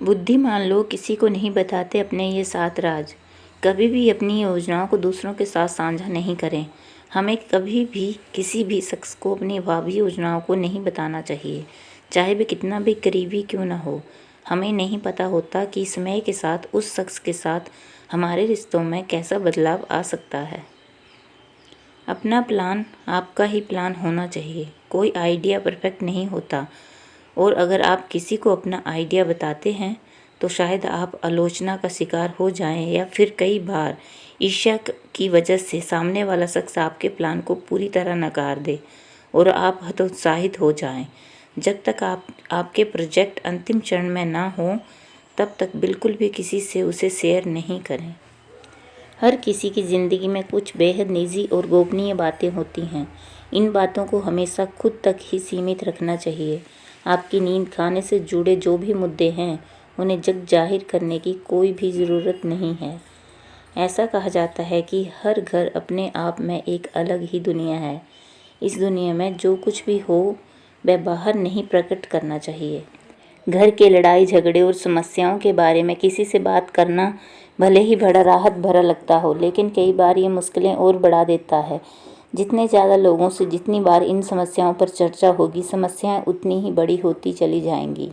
बुद्धिमान लोग किसी को नहीं बताते अपने ये 7 राज। कभी भी अपनी योजनाओं को दूसरों के साथ साझा नहीं करें। हमें कभी भी किसी भी शख्स को अपनी भावी योजनाओं को नहीं बताना चाहिए, चाहे वे कितना भी करीबी क्यों न हो। हमें नहीं पता होता कि समय के साथ उस शख्स के साथ हमारे रिश्तों में कैसा बदलाव आ सकता है। अपना प्लान आपका ही प्लान होना चाहिए। कोई आइडिया परफेक्ट नहीं होता, और अगर आप किसी को अपना आइडिया बताते हैं तो शायद आप आलोचना का शिकार हो जाएं, या फिर कई बार ईर्ष्या की वजह से सामने वाला शख्स आपके प्लान को पूरी तरह नकार दे और आप हतोत्साहित हो जाएं। जब तक आपके प्रोजेक्ट अंतिम चरण में ना हो, तब तक बिल्कुल भी किसी से उसे शेयर नहीं करें। हर किसी की ज़िंदगी में कुछ बेहद निजी और गोपनीय बातें होती हैं। इन बातों को हमेशा खुद तक ही सीमित रखना चाहिए। आपकी नींद खाने से जुड़े जो भी मुद्दे हैं, उन्हें जग जाहिर करने की कोई भी ज़रूरत नहीं है। ऐसा कहा जाता है कि हर घर अपने आप में एक अलग ही दुनिया है। इस दुनिया में जो कुछ भी हो वह बाहर नहीं प्रकट करना चाहिए। घर के लड़ाई झगड़े और समस्याओं के बारे में किसी से बात करना भले ही बड़ा राहत भरा लगता हो, लेकिन कई बार ये मुश्किलें और बढ़ा देता है। जितने ज़्यादा लोगों से जितनी बार इन समस्याओं पर चर्चा होगी, समस्याएं उतनी ही बड़ी होती चली जाएंगी।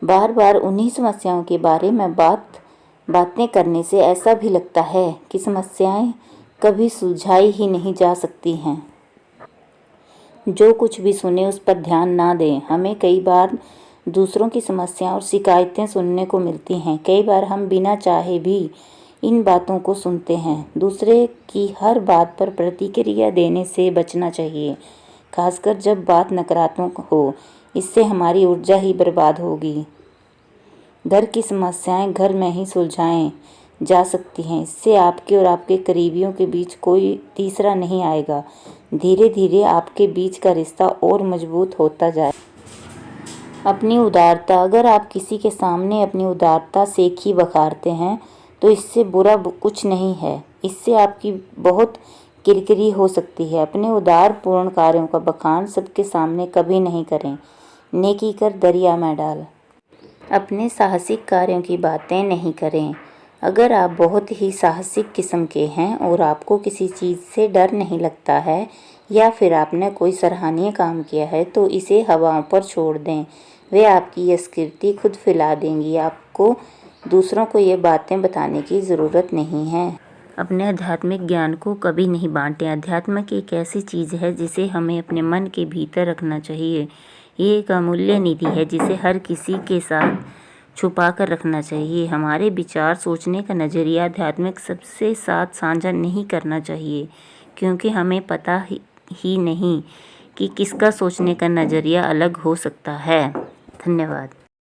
बार बार उन्हीं समस्याओं के बारे में बातें करने से ऐसा भी लगता है कि समस्याएं कभी सुलझाई ही नहीं जा सकती हैं। जो कुछ भी सुने उस पर ध्यान ना दें। हमें कई बार दूसरों की समस्याएं और शिकायतें सुनने को मिलती हैं। कई बार हम बिना चाहे भी इन बातों को सुनते हैं। दूसरे की हर बात पर प्रतिक्रिया देने से बचना चाहिए, खासकर जब बात नकारात्मक हो। इससे हमारी ऊर्जा ही बर्बाद होगी। घर की समस्याएं घर में ही सुलझाएं जा सकती हैं। इससे आपके और आपके करीबियों के बीच कोई तीसरा नहीं आएगा। धीरे धीरे आपके बीच का रिश्ता और मजबूत होता जाए। अपनी उदारता। अगर आप किसी के सामने अपनी उदारता सेखी बखारते हैं तो इससे बुरा कुछ नहीं है। इससे आपकी बहुत किरकिरी हो सकती है। अपने उदारपूर्ण कार्यों का बखान सबके सामने कभी नहीं करें। नेकी कर दरिया में डाल। अपने साहसिक कार्यों की बातें नहीं करें। अगर आप बहुत ही साहसिक किस्म के हैं और आपको किसी चीज़ से डर नहीं लगता है, या फिर आपने कोई सराहनीय काम किया है, तो इसे हवाओं पर छोड़ दें। वे आपकी यशकीर्ति खुद फैला देंगी। आपको दूसरों को ये बातें बताने की ज़रूरत नहीं है। अपने आध्यात्मिक ज्ञान को कभी नहीं बांटें। अध्यात्म एक ऐसी चीज़ है जिसे हमें अपने मन के भीतर रखना चाहिए। ये एक अमूल्य निधि है जिसे हर किसी के साथ छुपा कर रखना चाहिए। हमारे विचार, सोचने का नज़रिया आध्यात्मिक सबसे साथ साझा नहीं करना चाहिए, क्योंकि हमें पता ही नहीं कि किसका सोचने का नज़रिया अलग हो सकता है। धन्यवाद।